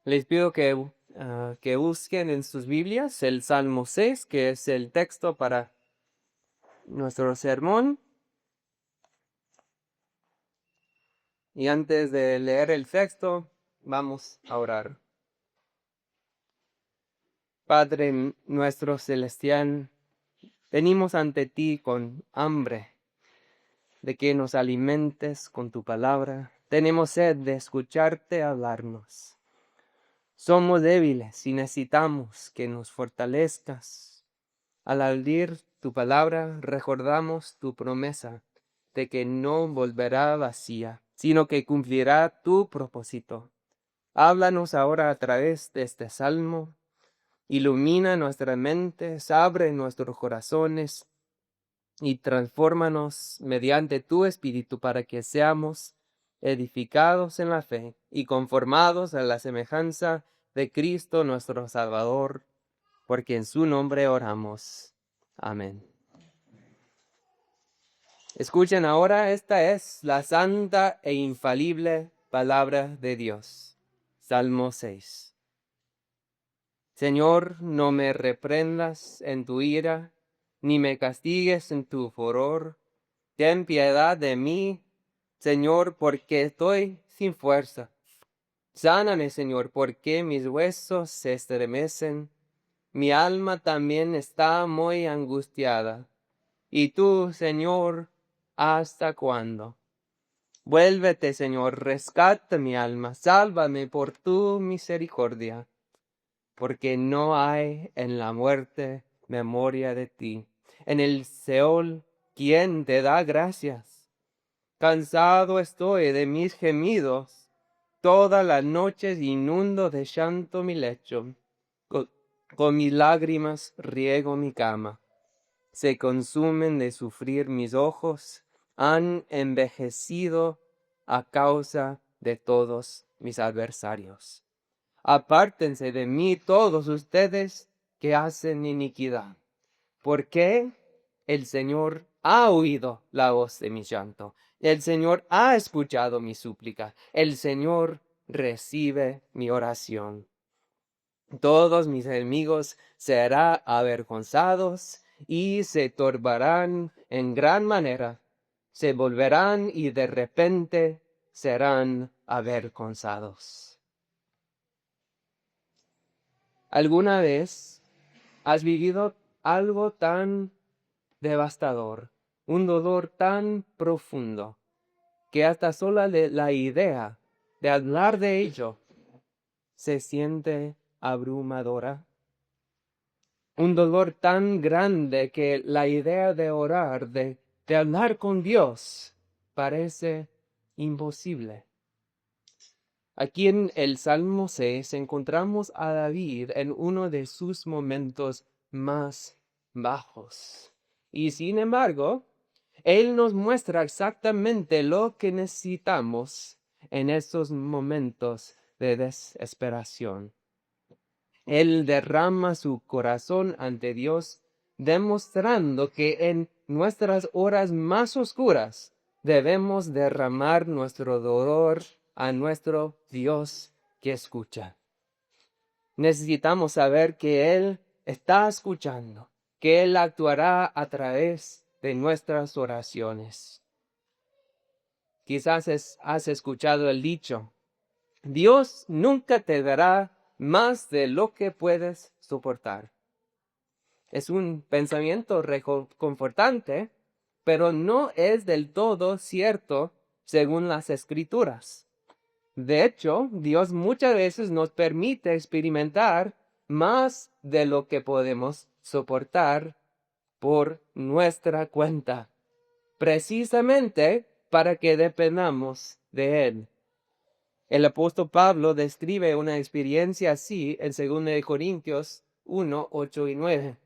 Les pido que busquen en sus Biblias el Salmo 6, que es el texto para nuestro sermón. Y antes de leer el texto, vamos a orar. Padre nuestro celestial, venimos ante ti con hambre de que nos alimentes con tu palabra. Tenemos sed de escucharte hablarnos. Somos débiles y necesitamos que nos fortalezcas. Al oír tu palabra, recordamos tu promesa de que no volverá vacía, sino que cumplirá tu propósito. Háblanos ahora a través de este salmo. Ilumina nuestras mentes, abre nuestros corazones y transfórmanos mediante tu Espíritu para que seamos edificados en la fe y conformados a la semejanza de Cristo nuestro Salvador, porque en su nombre oramos. Amén. Escuchen ahora, esta es la santa e infalible palabra de Dios. Salmo 6. Señor, no me reprendas en tu ira, ni me castigues en tu furor. Ten piedad de mí, Señor, porque estoy sin fuerza. Sáname, Señor, porque mis huesos se estremecen. Mi alma también está muy angustiada. Y tú, Señor, ¿hasta cuándo? Vuélvete, Señor, rescata mi alma, sálvame por tu misericordia, porque no hay en la muerte memoria de ti. En el Seol, ¿quién te da gracias? Cansado estoy de mis gemidos, todas las noches inundo de llanto mi lecho, con, con mis lágrimas riego mi cama. Se consumen de sufrir mis ojos, han envejecido a causa de todos mis adversarios. Apártense de mí todos ustedes que hacen iniquidad, porque el Señor ha oído la voz de mi llanto, el Señor ha escuchado mi súplica, el Señor recibe mi oración. Todos mis enemigos serán avergonzados y se turbarán en gran manera. Se volverán y de repente serán avergonzados. ¿Alguna vez has vivido algo tan devastador, un dolor tan profundo, que hasta sola la idea de hablar de ello se siente abrumadora? Un dolor tan grande que la idea de orar, de hablar con Dios, parece imposible. Aquí en el Salmo 6 encontramos a David en uno de sus momentos más bajos. Y sin embargo, él nos muestra exactamente lo que necesitamos en esos momentos de desesperación. Él derrama su corazón ante Dios, demostrando que en nuestras horas más oscuras debemos derramar nuestro dolor a nuestro Dios que escucha. Necesitamos saber que Él está escuchando, que Él actuará a través de nuestras oraciones. Quizás has escuchado el dicho: Dios nunca te dará más de lo que puedes soportar. Es un pensamiento reconfortante, pero no es del todo cierto según las Escrituras. De hecho, Dios muchas veces nos permite experimentar más de lo que podemos soportar por nuestra cuenta, precisamente para que dependamos de Él. El apóstol Pablo describe una experiencia así en 2 Corintios 1, 8 y 9.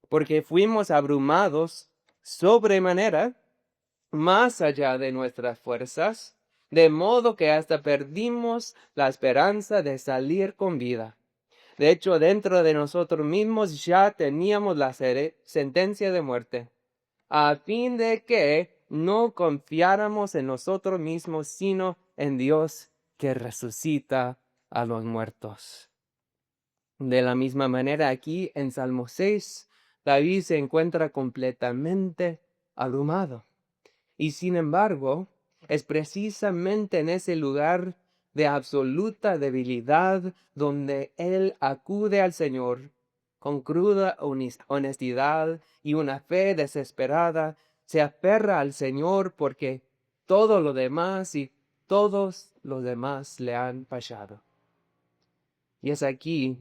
Porque fuimos abrumados sobremanera, más allá de nuestras fuerzas, de modo que hasta perdimos la esperanza de salir con vida. De hecho, dentro de nosotros mismos ya teníamos la sentencia de muerte, a fin de que no confiáramos en nosotros mismos, sino en Dios que resucita a los muertos. De la misma manera, aquí en Salmo 6, David se encuentra completamente abrumado. Y sin embargo, es precisamente en ese lugar de absoluta debilidad donde él acude al Señor con cruda honestidad y una fe desesperada. Se aferra al Señor porque todo lo demás y todos los demás le han fallado. Y es aquí,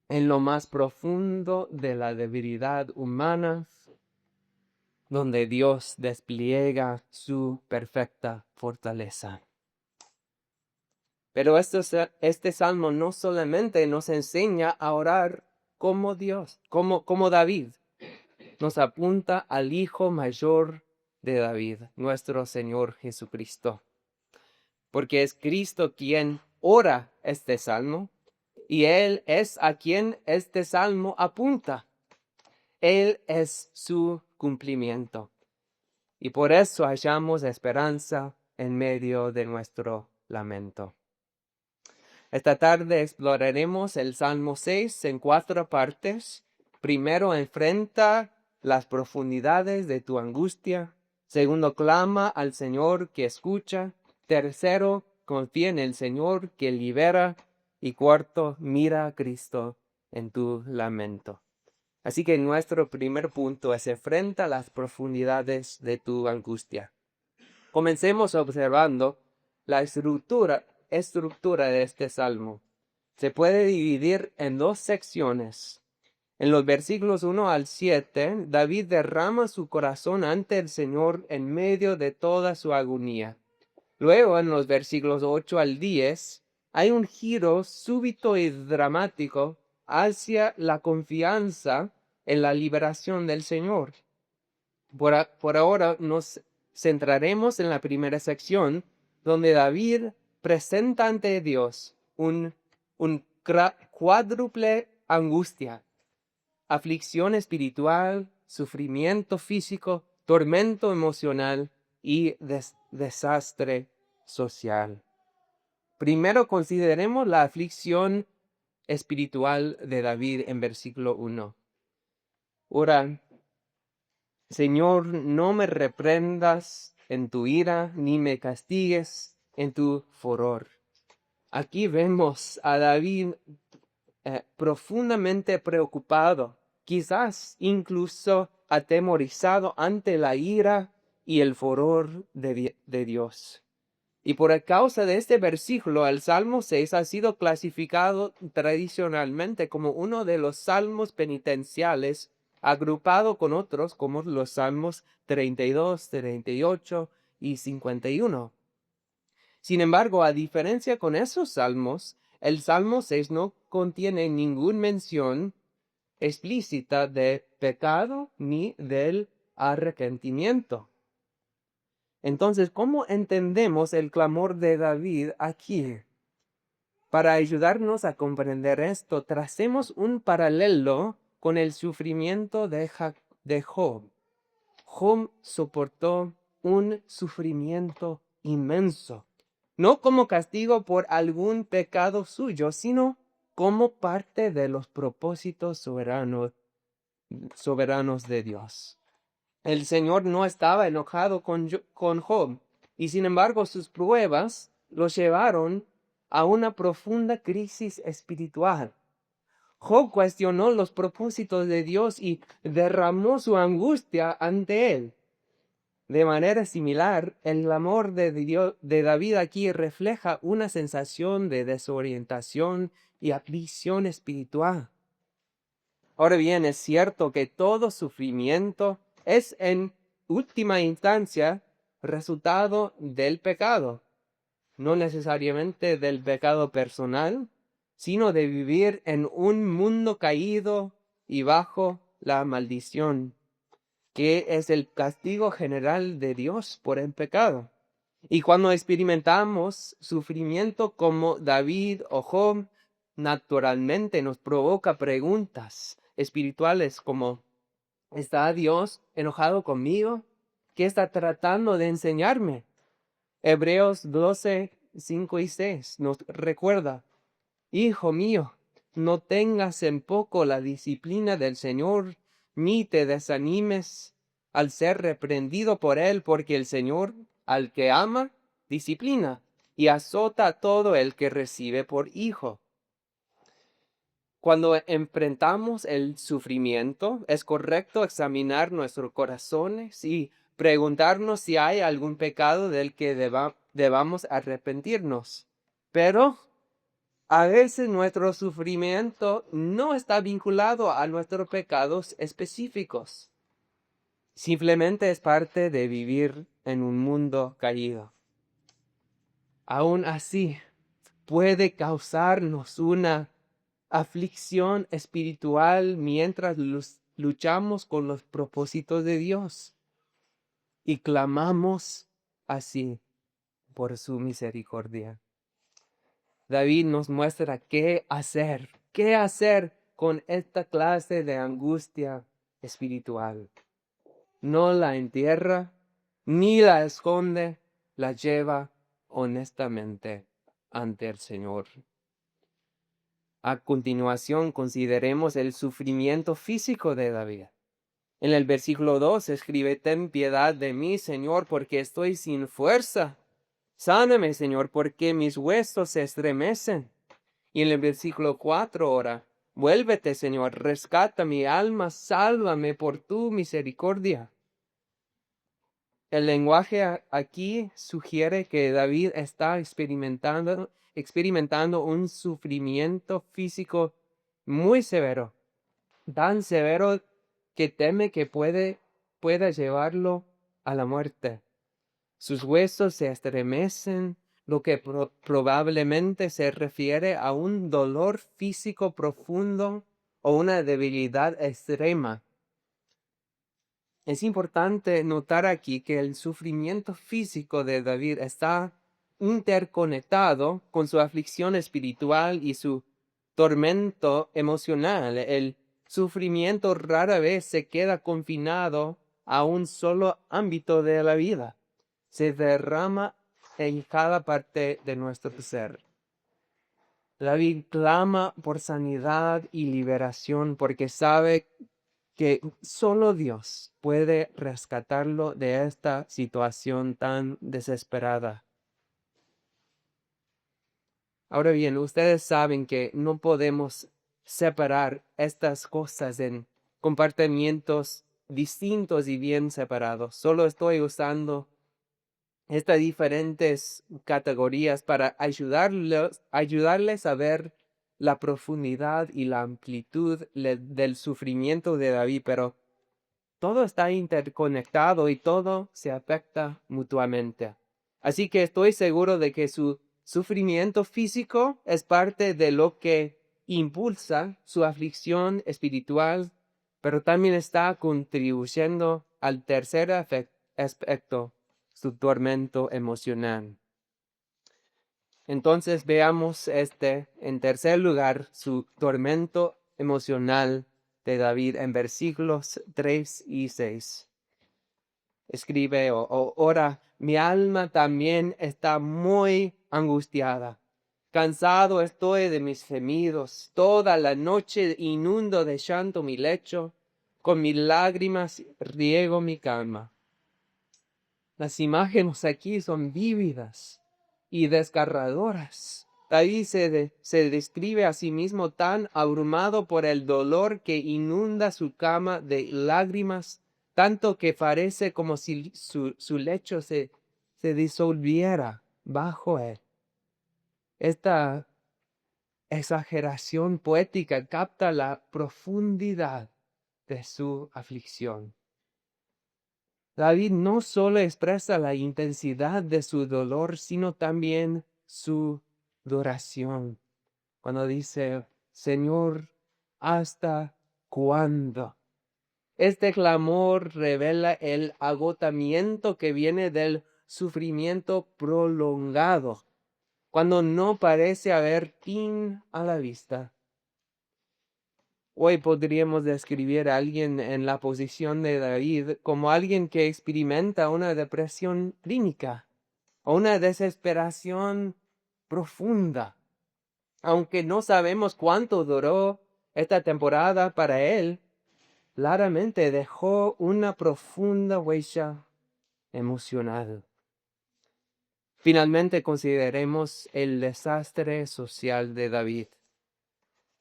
en lo más profundo de la debilidad humana, donde Dios despliega su perfecta fortaleza. Pero este salmo no solamente nos enseña a orar como Dios, como David, nos apunta al Hijo mayor de David, nuestro Señor Jesucristo. Porque es Cristo quien ora este salmo y Él es a quien este salmo apunta. Él es su cumplimiento. Y por eso hallamos esperanza en medio de nuestro lamento. Esta tarde exploraremos el Salmo 6 en 4 partes. Primero, enfrenta las profundidades de tu angustia. Segundo, clama al Señor que escucha. Tercero, confía en el Señor que libera. Y cuarto, mira a Cristo en tu lamento. Así que nuestro primer punto es enfrenta las profundidades de tu angustia. Comencemos observando la estructura de este salmo. Se puede dividir en 2 secciones. En los versículos 1 al 7, David derrama su corazón ante el Señor en medio de toda su agonía. Luego, en los versículos 8 al 10, hay un giro súbito y dramático hacia la confianza en la liberación del Señor. Por ahora nos centraremos en la primera sección, donde David presenta ante Dios un cuádruple angustia, aflicción espiritual, sufrimiento físico, tormento emocional y desastre social. Primero consideremos la aflicción espiritual de David en versículo 1. Ora, Señor, no me reprendas en tu ira, ni me castigues en tu furor. Aquí vemos a David profundamente preocupado, quizás incluso atemorizado ante la ira y el furor de Dios. Y por causa de este versículo, el Salmo 6 ha sido clasificado tradicionalmente como uno de los salmos penitenciales, agrupado con otros como los Salmos 32, 38 y 51. Sin embargo, a diferencia con esos salmos, el Salmo 6 no contiene ninguna mención explícita de pecado ni del arrepentimiento. Entonces, ¿cómo entendemos el clamor de David aquí? Para ayudarnos a comprender esto, tracemos un paralelo con el sufrimiento de Job. Job soportó un sufrimiento inmenso, no como castigo por algún pecado suyo, sino como parte de los propósitos soberanos de Dios. El Señor no estaba enojado con Job, y sin embargo sus pruebas los llevaron a una profunda crisis espiritual. Job cuestionó los propósitos de Dios y derramó su angustia ante él. De manera similar, el amor de David aquí refleja una sensación de desorientación y aflicción espiritual. Ahora bien, es cierto que todo sufrimiento es en última instancia resultado del pecado, no necesariamente del pecado personal, sino de vivir en un mundo caído y bajo la maldición, que es el castigo general de Dios por el pecado. Y cuando experimentamos sufrimiento como David o Job, naturalmente nos provoca preguntas espirituales como, ¿está Dios enojado conmigo? ¿Qué está tratando de enseñarme? Hebreos 12, 5 y 6 nos recuerda, Hijo mío, no tengas en poco la disciplina del Señor, ni te desanimes al ser reprendido por Él, porque el Señor, al que ama, disciplina y azota a todo el que recibe por hijo. Cuando enfrentamos el sufrimiento, es correcto examinar nuestros corazones y preguntarnos si hay algún pecado del que debamos arrepentirnos. Pero a veces nuestro sufrimiento no está vinculado a nuestros pecados específicos. Simplemente es parte de vivir en un mundo caído. Aún así, puede causarnos una aflicción espiritual mientras luchamos con los propósitos de Dios y clamamos así por su misericordia. David nos muestra qué hacer con esta clase de angustia espiritual. No la entierra, ni la esconde, la lleva honestamente ante el Señor. A continuación, consideremos el sufrimiento físico de David. En el versículo 2 escribe: ten piedad de mí, Señor, porque estoy sin fuerza. Sáname, Señor, porque mis huesos se estremecen. Y en el versículo 4 ora: vuélvete, Señor, rescata mi alma, sálvame por tu misericordia. El lenguaje aquí sugiere que David está experimentando un sufrimiento físico muy severo, tan severo que teme que pueda llevarlo a la muerte. Sus huesos se estremecen, lo que probablemente se refiere a un dolor físico profundo o una debilidad extrema. Es importante notar aquí que el sufrimiento físico de David está interconectado con su aflicción espiritual y su tormento emocional. El sufrimiento rara vez se queda confinado a un solo ámbito de la vida. Se derrama en cada parte de nuestro ser. David clama por sanidad y liberación porque sabe que solo Dios puede rescatarlo de esta situación tan desesperada. Ahora bien, ustedes saben que no podemos separar estas cosas en compartimientos distintos y bien separados. Solo estoy usando estas diferentes categorías para ayudarles a ver la profundidad y la amplitud del sufrimiento de David, pero todo está interconectado y todo se afecta mutuamente. Así que estoy seguro de que su sufrimiento físico es parte de lo que impulsa su aflicción espiritual, pero también está contribuyendo al tercer aspecto, su tormento emocional. Entonces veamos en tercer lugar, su tormento emocional de David en versículos 3 y 6. Escribe o ora: mi alma también está muy angustiada. Cansado estoy de mis gemidos. Toda la noche inundo de llanto mi lecho. Con mis lágrimas riego mi cama. Las imágenes aquí son vívidas y desgarradoras. David se describe a sí mismo tan abrumado por el dolor que inunda su cama de lágrimas, tanto que parece como si su lecho se disolviera bajo él. Esta exageración poética capta la profundidad de su aflicción. David no solo expresa la intensidad de su dolor, sino también su adoración. Cuando dice: Señor, ¿hasta cuándo? Este clamor revela el agotamiento que viene del sufrimiento prolongado, cuando no parece haber fin a la vista. Hoy podríamos describir a alguien en la posición de David como alguien que experimenta una depresión clínica o una desesperación profunda. Aunque no sabemos cuánto duró esta temporada para él, claramente dejó una profunda huella emocional. Finalmente consideremos el desastre social de David.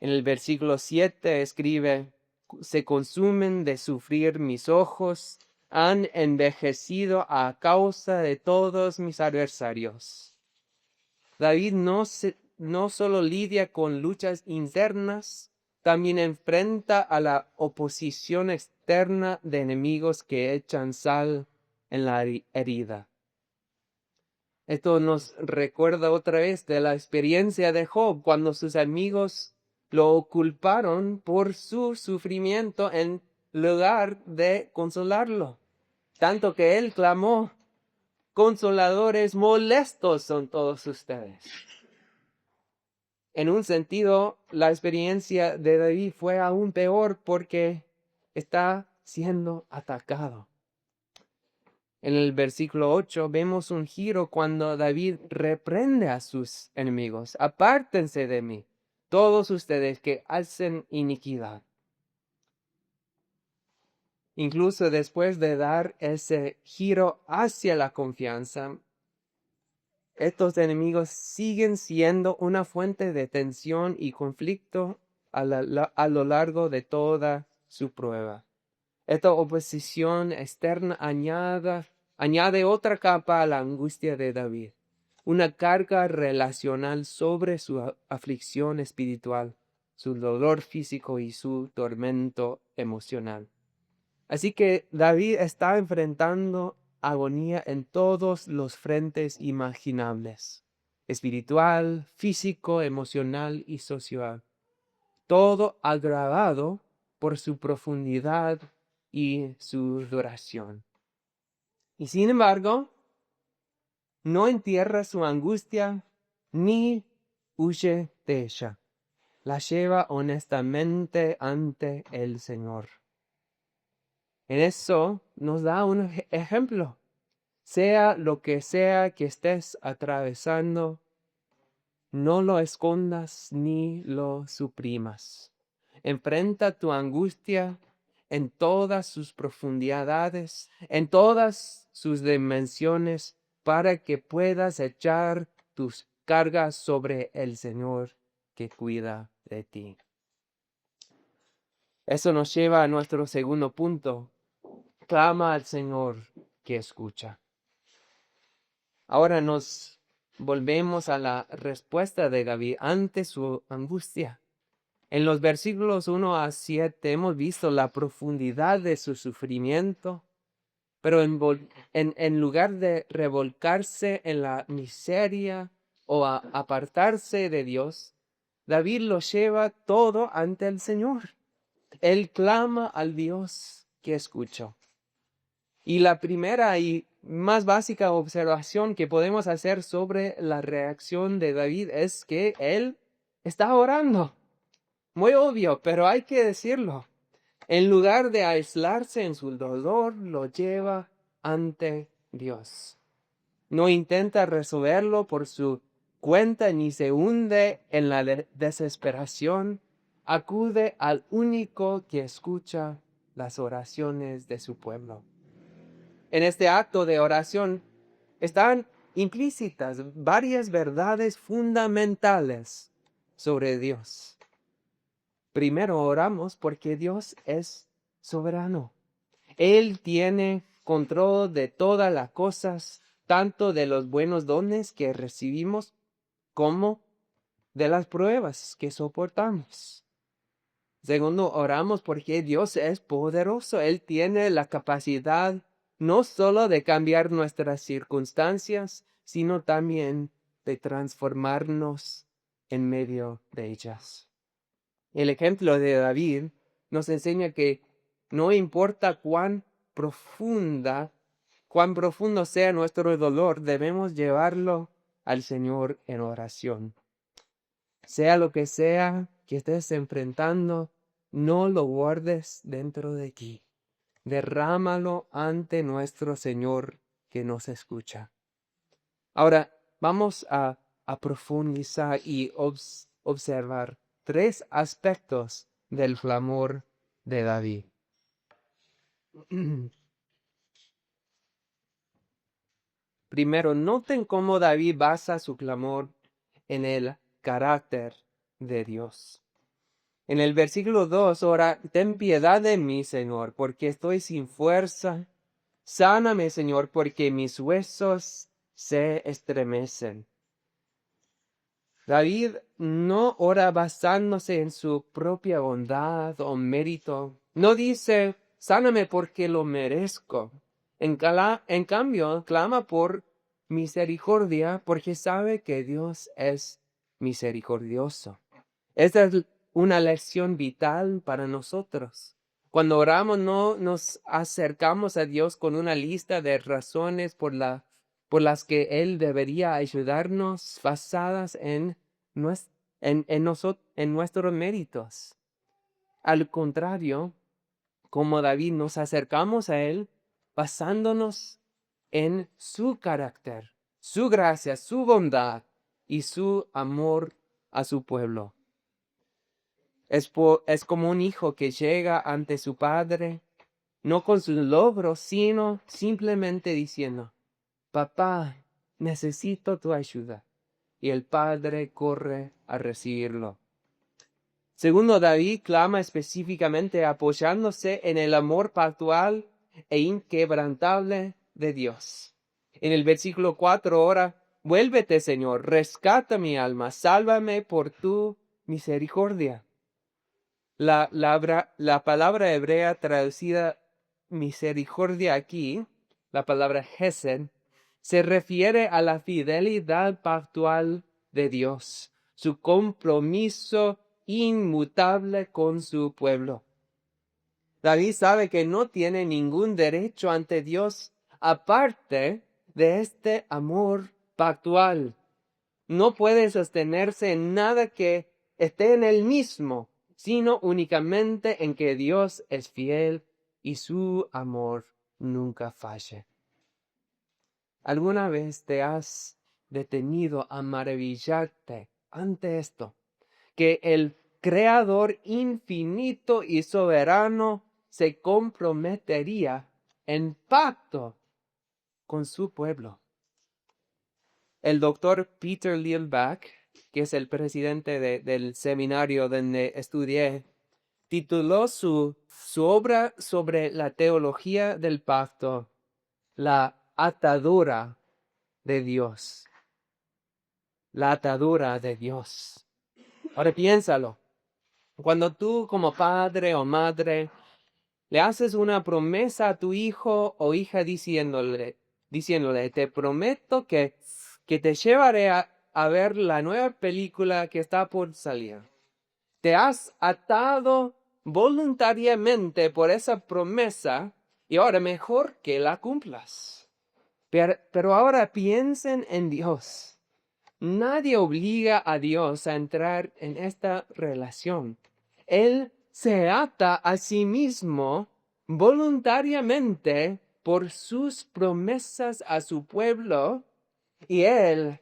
En el versículo 7 escribe: se consumen de sufrir mis ojos, han envejecido a causa de todos mis adversarios. David no solo lidia con luchas internas, también enfrenta a la oposición externa de enemigos que echan sal en la herida. Esto nos recuerda otra vez de la experiencia de Job, cuando sus amigos lo culparon por su sufrimiento en lugar de consolarlo. Tanto que él clamó: consoladores molestos son todos ustedes. En un sentido, la experiencia de David fue aún peor porque está siendo atacado. En el versículo 8 vemos un giro cuando David reprende a sus enemigos: apártense de mí, todos ustedes que hacen iniquidad. Incluso después de dar ese giro hacia la confianza, estos enemigos siguen siendo una fuente de tensión y conflicto a lo largo de toda su prueba. Esta oposición externa añade otra capa a la angustia de David, una carga relacional sobre su aflicción espiritual, su dolor físico y su tormento emocional. Así que David está enfrentando agonía en todos los frentes imaginables: espiritual, físico, emocional y social. Todo agravado por su profundidad y su duración. Y sin embargo, no entierra su angustia ni huye de ella. La lleva honestamente ante el Señor. En eso nos da un ejemplo. Sea lo que sea que estés atravesando, no lo escondas ni lo suprimas. Enfrenta tu angustia en todas sus profundidades, en todas sus dimensiones, para que puedas echar tus cargas sobre el Señor que cuida de ti. Eso nos lleva a nuestro segundo punto: clama al Señor que escucha. Ahora nos volvemos a la respuesta de David ante su angustia. En los versículos 1 a 7 hemos visto la profundidad de su sufrimiento, pero en lugar de revolcarse en la miseria o apartarse de Dios, David lo lleva todo ante el Señor. Él clama al Dios que escuchó. Y la primera y más básica observación que podemos hacer sobre la reacción de David es que él está orando. Muy obvio, pero hay que decirlo. En lugar de aislarse en su dolor, lo lleva ante Dios. No intenta resolverlo por su cuenta ni se hunde en la desesperación. Acude al único que escucha las oraciones de su pueblo. En este acto de oración están implícitas varias verdades fundamentales sobre Dios. Primero, oramos porque Dios es soberano. Él tiene control de todas las cosas, tanto de los buenos dones que recibimos como de las pruebas que soportamos. Segundo, oramos porque Dios es poderoso. Él tiene la capacidad no solo de cambiar nuestras circunstancias, sino también de transformarnos en medio de ellas. El ejemplo de David nos enseña que no importa cuán profundo sea nuestro dolor, debemos llevarlo al Señor en oración. Sea lo que sea que estés enfrentando, no lo guardes dentro de ti. Derrámalo ante nuestro Señor que nos escucha. Ahora vamos a profundizar y observar tres aspectos del clamor de David. Primero, noten cómo David basa su clamor en el carácter de Dios. En el versículo 2 ora, ten piedad de mí, Señor, porque estoy sin fuerza. Sáname, Señor, porque mis huesos se estremecen. David no ora basándose en su propia bondad o mérito. No dice, sáname porque lo merezco. En cambio, clama por misericordia porque sabe que Dios es misericordioso. Esta es una lección vital para nosotros. Cuando oramos no nos acercamos a Dios con una lista de razones por las que Él debería ayudarnos basadas en nuestros méritos. Al contrario, como David, nos acercamos a Él basándonos en su carácter, su gracia, su bondad y su amor a su pueblo. Es como un hijo que llega ante su padre, no con sus logros, sino simplemente diciendo, papá, necesito tu ayuda. Y el padre corre a recibirlo. Segundo, David clama específicamente apoyándose en el amor pactual e inquebrantable de Dios. En el versículo 4 ora, vuélvete, Señor, rescata mi alma, sálvame por tu misericordia. La palabra hebrea traducida misericordia aquí, la palabra hesed, se refiere a la fidelidad pactual de Dios, su compromiso inmutable con su pueblo. David sabe que no tiene ningún derecho ante Dios aparte de este amor pactual. No puede sostenerse en nada que esté en él mismo, sino únicamente en que Dios es fiel y su amor nunca falle. ¿Alguna vez te has detenido a maravillarte ante esto? Que el Creador infinito y soberano se comprometería en pacto con su pueblo. El doctor Peter Lielbach, que es el presidente del seminario donde estudié, tituló su obra sobre la teología del pacto, La atadura de Dios. La atadura de Dios. Ahora piénsalo. Cuando tú como padre o madre le haces una promesa a tu hijo o hija diciéndole, te prometo que te llevaré a ver la nueva película que está por salir. Te has atado voluntariamente por esa promesa y ahora mejor que la cumplas. Pero ahora piensen en Dios. Nadie obliga a Dios a entrar en esta relación. Él se ata a sí mismo voluntariamente por sus promesas a su pueblo y Él,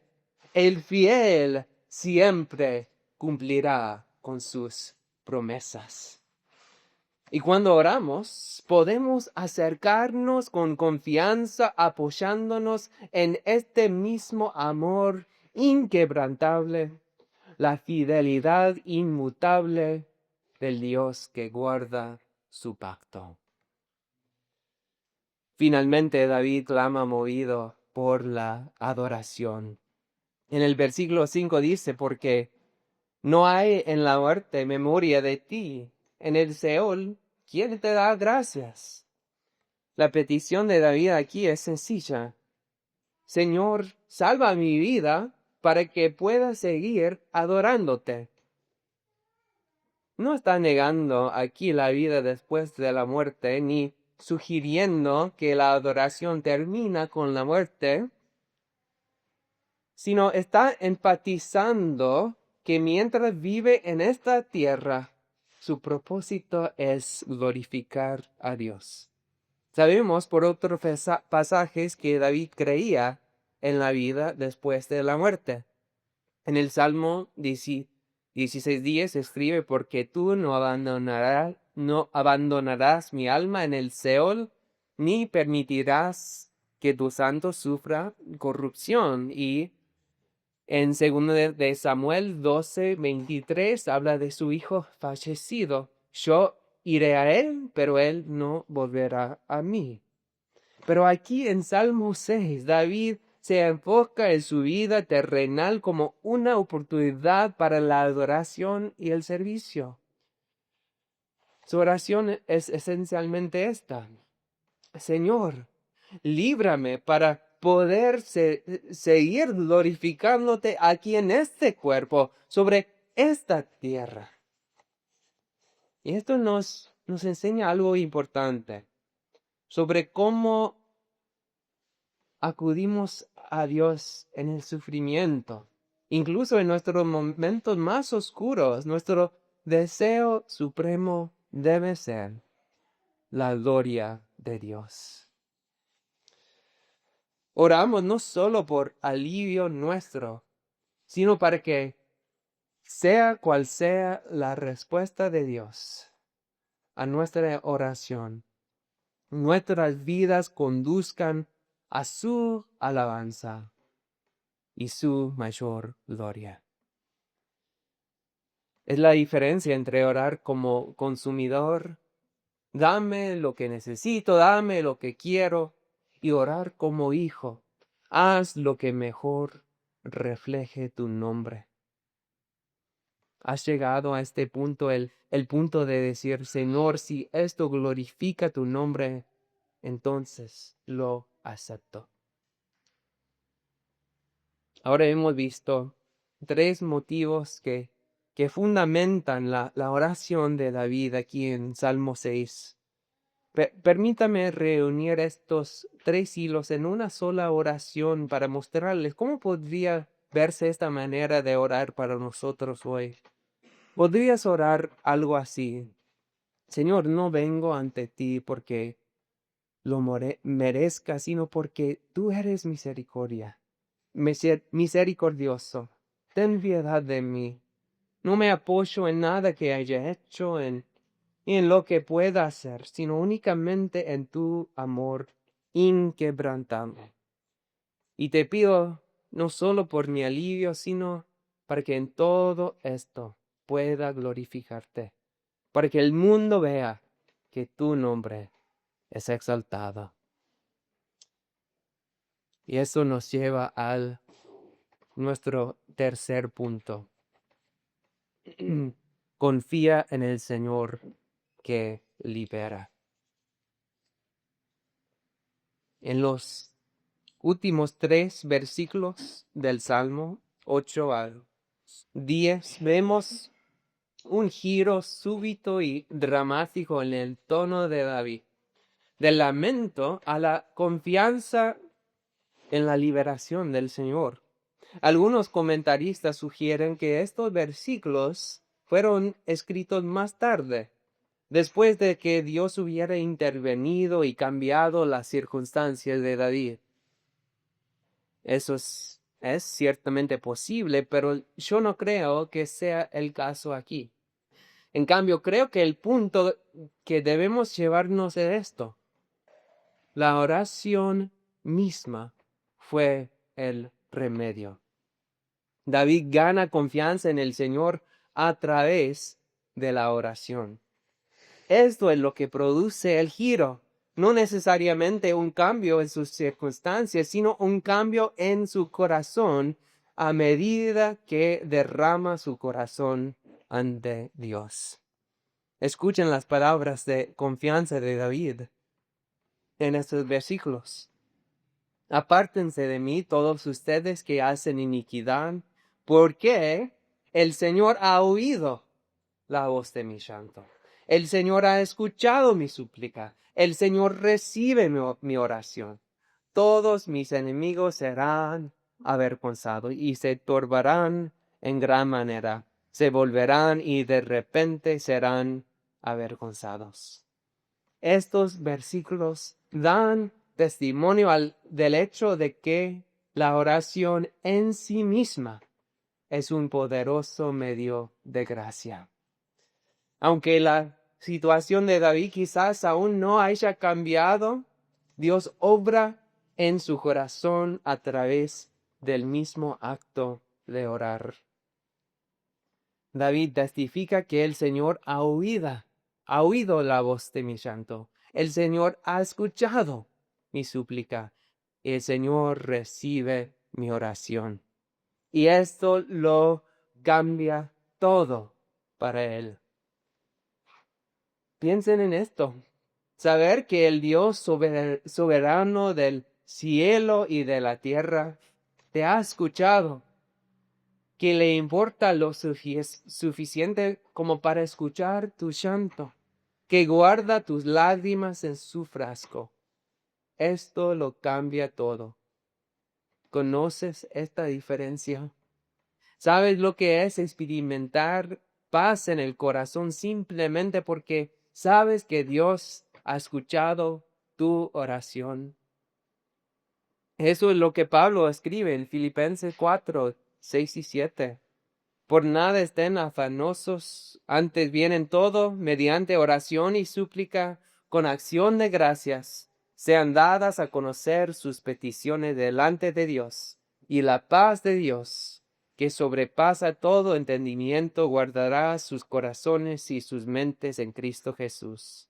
el fiel, siempre cumplirá con sus promesas. Y cuando oramos, podemos acercarnos con confianza apoyándonos en este mismo amor inquebrantable, la fidelidad inmutable del Dios que guarda su pacto. Finalmente David clama movido por la adoración. En el versículo 5 dice, porque no hay en la muerte memoria de ti, en el Seol, ¿quién te da gracias? La petición de David aquí es sencilla. Señor, salva mi vida para que pueda seguir adorándote. No está negando aquí la vida después de la muerte, ni sugiriendo que la adoración termina con la muerte, sino está enfatizando que mientras vive en esta tierra, su propósito es glorificar a Dios. Sabemos por otros pasajes que David creía en la vida después de la muerte. En el Salmo 16:10 escribe, porque tú no abandonarás mi alma en el Seol, ni permitirás que tu santo sufra corrupción. Y en 2 de Samuel 12:23 habla de su hijo fallecido. Yo iré a él, pero él no volverá a mí. Pero aquí en Salmo 6, David se enfoca en su vida terrenal como una oportunidad para la adoración y el servicio. Su oración es esencialmente esta: Señor, líbrame para poder seguir glorificándote aquí en este cuerpo, sobre esta tierra. Y esto nos enseña algo importante sobre cómo acudimos a Dios en el sufrimiento. Incluso en nuestros momentos más oscuros, nuestro deseo supremo debe ser la gloria de Dios. Oramos no solo por alivio nuestro, sino para que, sea cual sea la respuesta de Dios a nuestra oración, nuestras vidas conduzcan a su alabanza y su mayor gloria. Es la diferencia entre orar como consumidor, dame lo que necesito, dame lo que quiero, y orar como hijo, haz lo que mejor refleje tu nombre. Has llegado a este punto, el punto de decir, Señor, si esto glorifica tu nombre, entonces lo acepto. Ahora hemos visto 3 motivos que fundamentan la oración de David aquí en Salmo 6. Permítame reunir estos 3 hilos en una sola oración para mostrarles cómo podría verse esta manera de orar para nosotros hoy. Podrías orar algo así: Señor, no vengo ante ti porque lo merezca, sino porque tú eres misericordioso. Ten piedad de mí. No me apoyo en nada que haya hecho ni en lo que pueda hacer, sino únicamente en tu amor inquebrantable. Y te pido no solo por mi alivio, sino para que en todo esto pueda glorificarte, para que el mundo vea que tu nombre es exaltado. Y eso nos lleva al nuestro tercer punto. Confía en el Señor que libera. En los últimos 3 versículos del Salmo 8 al 10 vemos un giro súbito y dramático en el tono de David, del lamento a la confianza en la liberación del Señor. Algunos comentaristas sugieren que estos versículos fueron escritos más tarde, después de que Dios hubiera intervenido y cambiado las circunstancias de David. Eso es ciertamente posible, pero yo no creo que sea el caso aquí. En cambio, creo que el punto que debemos llevarnos es esto: la oración misma fue el remedio. David gana confianza en el Señor a través de la oración. Esto es lo que produce el giro. No necesariamente un cambio en sus circunstancias, sino un cambio en su corazón a medida que derrama su corazón ante Dios. Escuchen las palabras de confianza de David en estos versículos. Apártense de mí todos ustedes que hacen iniquidad, porque el Señor ha oído la voz de mi llanto. El Señor ha escuchado mi súplica. El Señor recibe mi oración. Todos mis enemigos serán avergonzados y se turbarán en gran manera. Se volverán y de repente serán avergonzados. Estos versículos dan testimonio del hecho de que la oración en sí misma es un poderoso medio de gracia. Aunque la situación de David quizás aún no haya cambiado, Dios obra en su corazón a través del mismo acto de orar. David testifica que el Señor ha oído la voz de mi llanto. El Señor ha escuchado mi súplica. El Señor recibe mi oración. Y esto lo cambia todo para él. Piensen en esto. Saber que el Dios soberano del cielo y de la tierra te ha escuchado, que le importa lo suficiente como para escuchar tu llanto, que guarda tus lágrimas en su frasco. Esto lo cambia todo. ¿Conoces esta diferencia? ¿Sabes lo que es experimentar paz en el corazón simplemente porque sabes que Dios ha escuchado tu oración? Eso es lo que Pablo escribe en Filipenses 4, 6 y 7. Por nada estén afanosos, antes bien en todo, mediante oración y súplica, con acción de gracias, sean dadas a conocer sus peticiones delante de Dios, y la paz de Dios, que sobrepasa todo entendimiento, guardará sus corazones y sus mentes en Cristo Jesús.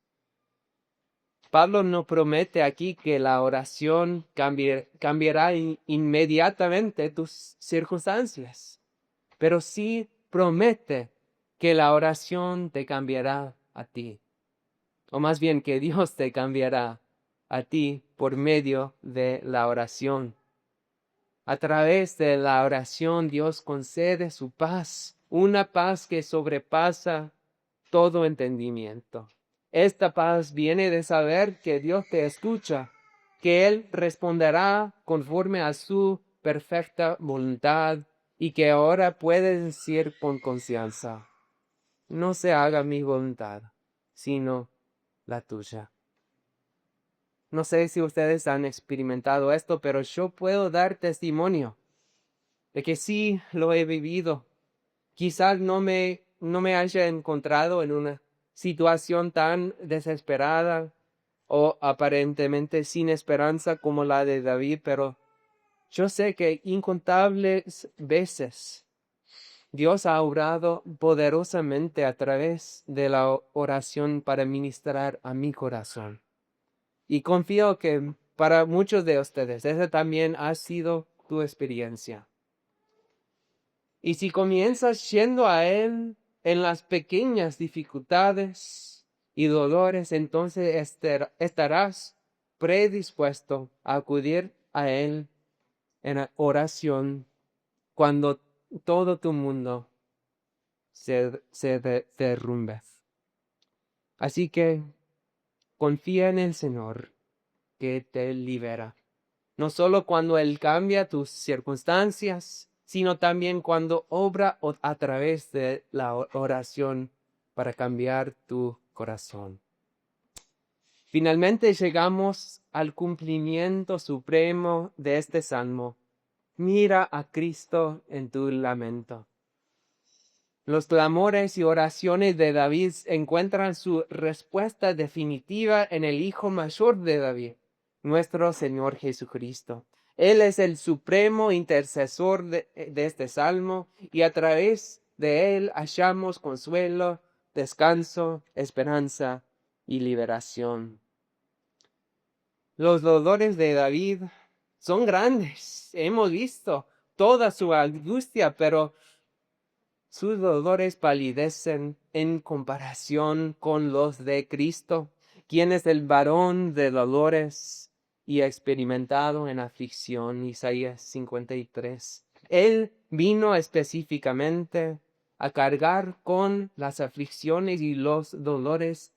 Pablo no promete aquí que la oración cambiará inmediatamente tus circunstancias, pero sí promete que la oración te cambiará a ti, o más bien que Dios te cambiará a ti por medio de la oración. A través de la oración Dios concede su paz, una paz que sobrepasa todo entendimiento. Esta paz viene de saber que Dios te escucha, que Él responderá conforme a su perfecta voluntad y que ahora puedes decir con confianza, no se haga mi voluntad, sino la tuya. No sé si ustedes han experimentado esto, pero yo puedo dar testimonio de que sí lo he vivido. Quizás no me haya encontrado en una situación tan desesperada o aparentemente sin esperanza como la de David, pero yo sé que incontables veces Dios ha obrado poderosamente a través de la oración para ministrar a mi corazón. Y confío que para muchos de ustedes esa también ha sido tu experiencia. Y si comienzas yendo a Él en las pequeñas dificultades y dolores, entonces estarás predispuesto a acudir a Él en oración cuando todo tu mundo se derrumbe. Así que confía en el Señor que te libera. No solo cuando Él cambia tus circunstancias, sino también cuando obra a través de la oración para cambiar tu corazón. Finalmente llegamos al cumplimiento supremo de este salmo. Mira a Cristo en tu lamento. Los clamores y oraciones de David encuentran su respuesta definitiva en el Hijo mayor de David, nuestro Señor Jesucristo. Él es el supremo intercesor de este salmo y a través de él hallamos consuelo, descanso, esperanza y liberación. Los dolores de David son grandes. Hemos visto toda su angustia, pero sus dolores palidecen en comparación con los de Cristo, quien es el varón de dolores y experimentado en aflicción. Isaías 53. Él vino específicamente a cargar con las aflicciones y los dolores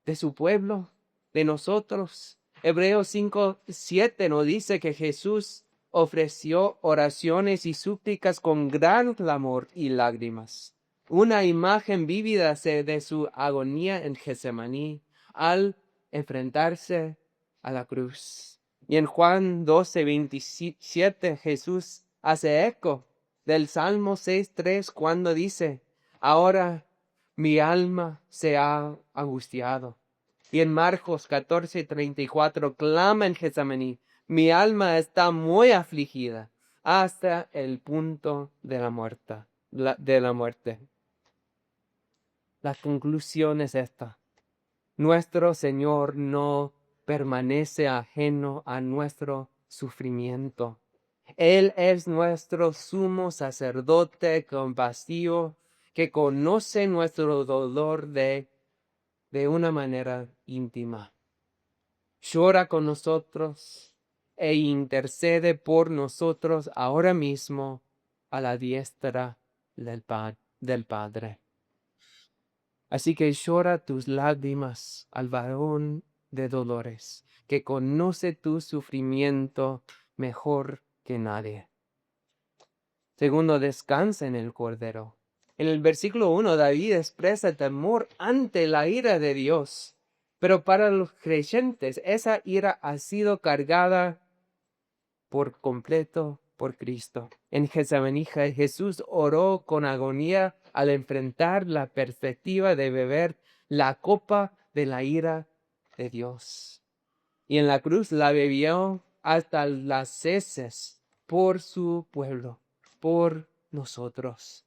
de su pueblo, de nosotros. Hebreos 5:7 nos dice que Jesús ofreció oraciones y súplicas con gran clamor y lágrimas. Una imagen vívida de su agonía en Getsemaní al enfrentarse a la cruz. Y en Juan 12:27 Jesús hace eco del Salmo 6:3 cuando dice, ahora mi alma se ha angustiado. Y en Marcos 14:34 clama en Getsemaní, mi alma está muy afligida hasta el punto de la muerte. La conclusión es esta. Nuestro Señor no permanece ajeno a nuestro sufrimiento. Él es nuestro sumo sacerdote compasivo que conoce nuestro dolor de una manera íntima. Llora con nosotros e intercede por nosotros ahora mismo a la diestra del Padre. Así que llora tus lágrimas al varón de dolores, que conoce tu sufrimiento mejor que nadie. Segundo, descansa en el Cordero. En el versículo 1, David expresa temor ante la ira de Dios. Pero para los creyentes, esa ira ha sido cargada por completo por Cristo. En Getsemaní, Jesús oró con agonía al enfrentar la perspectiva de beber la copa de la ira de Dios. Y en la cruz la bebió hasta las heces por su pueblo, por nosotros.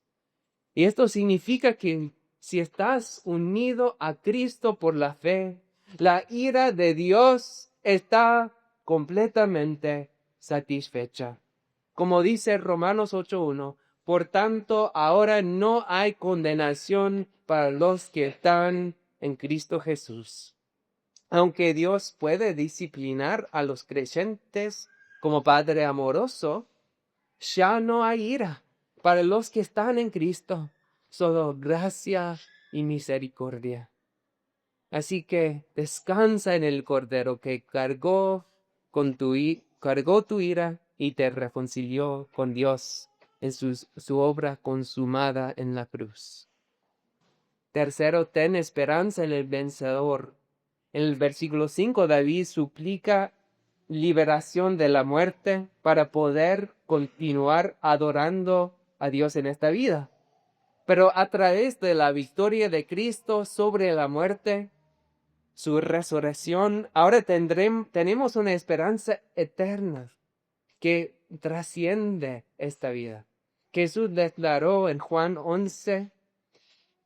Y esto significa que si estás unido a Cristo por la fe, la ira de Dios está completamente satisfecha. Como dice Romanos 8:1, por tanto, ahora no hay condenación para los que están en Cristo Jesús. Aunque Dios puede disciplinar a los creyentes como Padre amoroso, ya no hay ira para los que están en Cristo, solo gracia y misericordia. Así que descansa en el Cordero que cargó tu ira y te reconcilió con Dios en su obra consumada en la cruz. Tercero, ten esperanza en el vencedor. En el versículo 5, David suplica liberación de la muerte para poder continuar adorando a Dios en esta vida. Pero a través de la victoria de Cristo sobre la muerte, su resurrección, ahora tenemos una esperanza eterna que trasciende esta vida. Jesús declaró en Juan 11,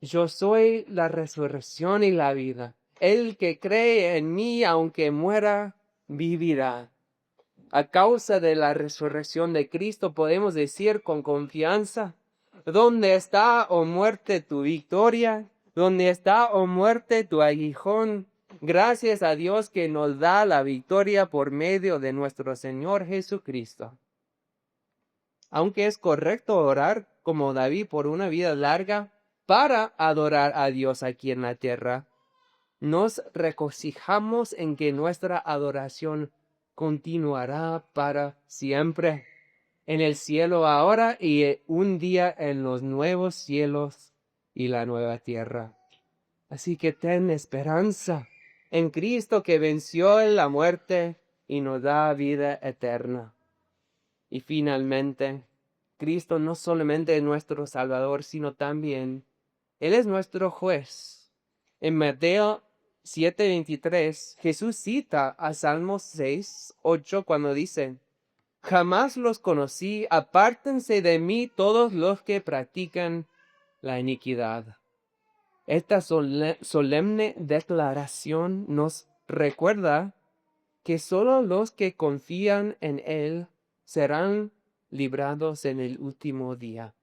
yo soy la resurrección y la vida. El que cree en mí, aunque muera, vivirá. A causa de la resurrección de Cristo podemos decir con confianza, ¿dónde está, oh muerte, tu victoria? ¿Dónde está, oh muerte, tu aguijón? Gracias a Dios que nos da la victoria por medio de nuestro Señor Jesucristo. Aunque es correcto orar como David por una vida larga para adorar a Dios aquí en la tierra, nos regocijamos en que nuestra adoración continuará para siempre en el cielo ahora y un día en los nuevos cielos y la nueva tierra. Así que ten esperanza en Cristo que venció en la muerte y nos da vida eterna. Y finalmente, Cristo no solamente es nuestro Salvador, sino también Él es nuestro juez. En Mateo 7:23, Jesús cita a Salmos 6:8 cuando dice, jamás los conocí, apártense de mí todos los que practican la iniquidad. Esta solemne declaración nos recuerda que solo los que confían en Él serán librados en el último día.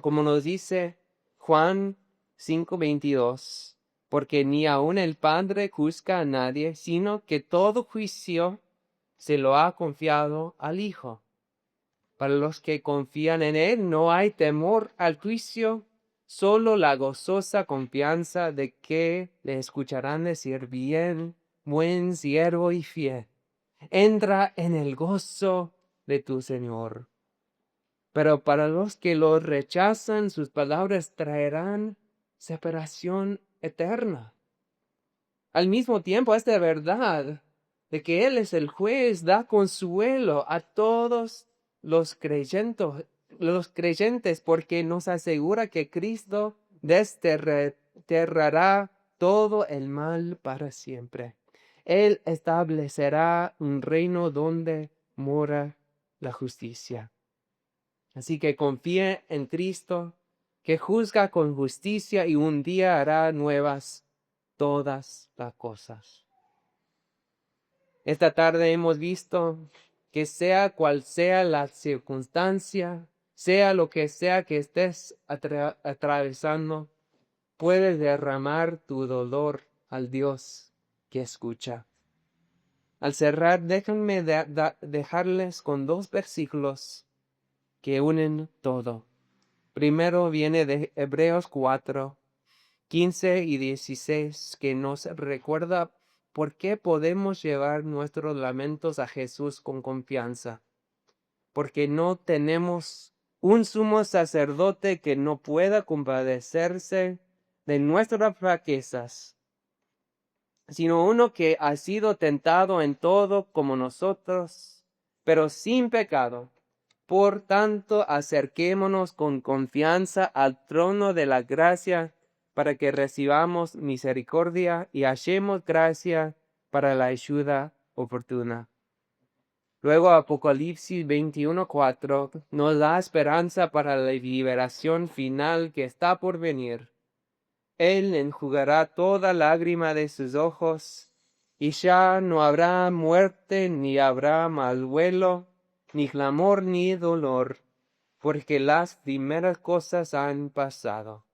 Como nos dice Juan 5:22, porque ni aun el Padre juzga a nadie, sino que todo juicio se lo ha confiado al Hijo. Para los que confían en Él no hay temor al juicio, solo la gozosa confianza de que le escucharán decir, bien, buen siervo y fiel, entra en el gozo de tu Señor. Pero para los que lo rechazan, sus palabras traerán separación eterna. Al mismo tiempo, esta verdad de que Él es el juez da consuelo a todos los los creyentes, porque nos asegura que Cristo desterrará todo el mal para siempre. Él establecerá un reino donde mora la justicia. Así que confíe en Cristo, que juzga con justicia y un día hará nuevas todas las cosas. Esta tarde hemos visto que sea cual sea la circunstancia, sea lo que sea que estés atravesando, puedes derramar tu dolor al Dios que escucha. Al cerrar, déjenme dejarles con 2 versículos que unen todo. Primero viene de Hebreos 4, 15 y 16, que nos recuerda por qué podemos llevar nuestros lamentos a Jesús con confianza. Porque no tenemos un sumo sacerdote que no pueda compadecerse de nuestras flaquezas, sino uno que ha sido tentado en todo como nosotros, pero sin pecado. Por tanto, acerquémonos con confianza al trono de la gracia para que recibamos misericordia y hallemos gracia para la ayuda oportuna. Luego Apocalipsis 21:4 nos da esperanza para la liberación final que está por venir. Él enjugará toda lágrima de sus ojos, y ya no habrá muerte, ni habrá mal duelo, ni clamor, ni dolor, porque las primeras cosas han pasado.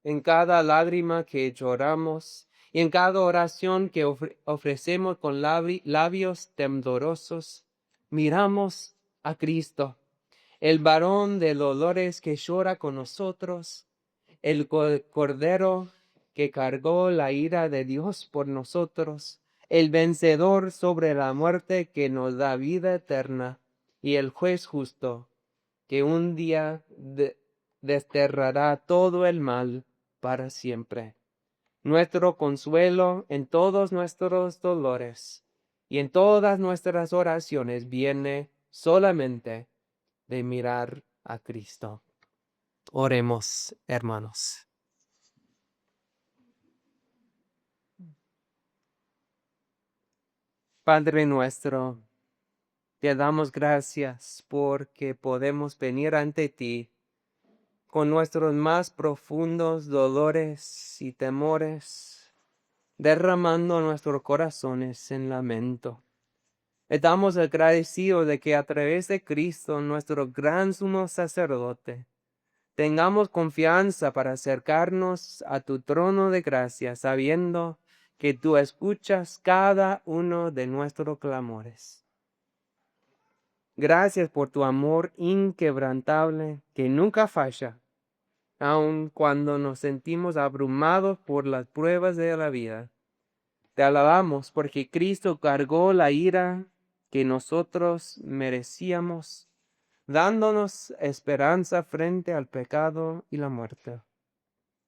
En cada lágrima que lloramos y en cada oración que ofrecemos con labios temblorosos, miramos a Cristo, el varón de dolores que llora con nosotros, el Cordero que cargó la ira de Dios por nosotros, el vencedor sobre la muerte que nos da vida eterna, y el juez justo que un día desterrará todo el mal para siempre. Nuestro consuelo en todos nuestros dolores y en todas nuestras oraciones viene solamente de mirar a Cristo. Oremos, hermanos. Padre nuestro, te damos gracias porque podemos venir ante ti con nuestros más profundos dolores y temores, derramando nuestros corazones en lamento. Estamos agradecidos de que a través de Cristo, nuestro gran sumo sacerdote, tengamos confianza para acercarnos a tu trono de gracia, sabiendo que tú escuchas cada uno de nuestros clamores. Gracias por tu amor inquebrantable que nunca falla, aun cuando nos sentimos abrumados por las pruebas de la vida. Te alabamos porque Cristo cargó la ira que nosotros merecíamos, dándonos esperanza frente al pecado y la muerte.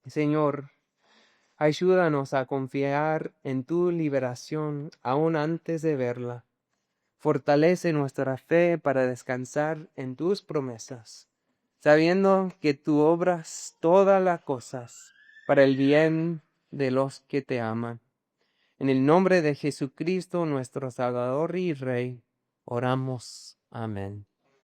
Señor, ayúdanos a confiar en tu liberación aún antes de verla. Fortalece nuestra fe para descansar en tus promesas, sabiendo que tú obras todas las cosas para el bien de los que te aman. En el nombre de Jesucristo, nuestro Salvador y Rey, oramos. Amén.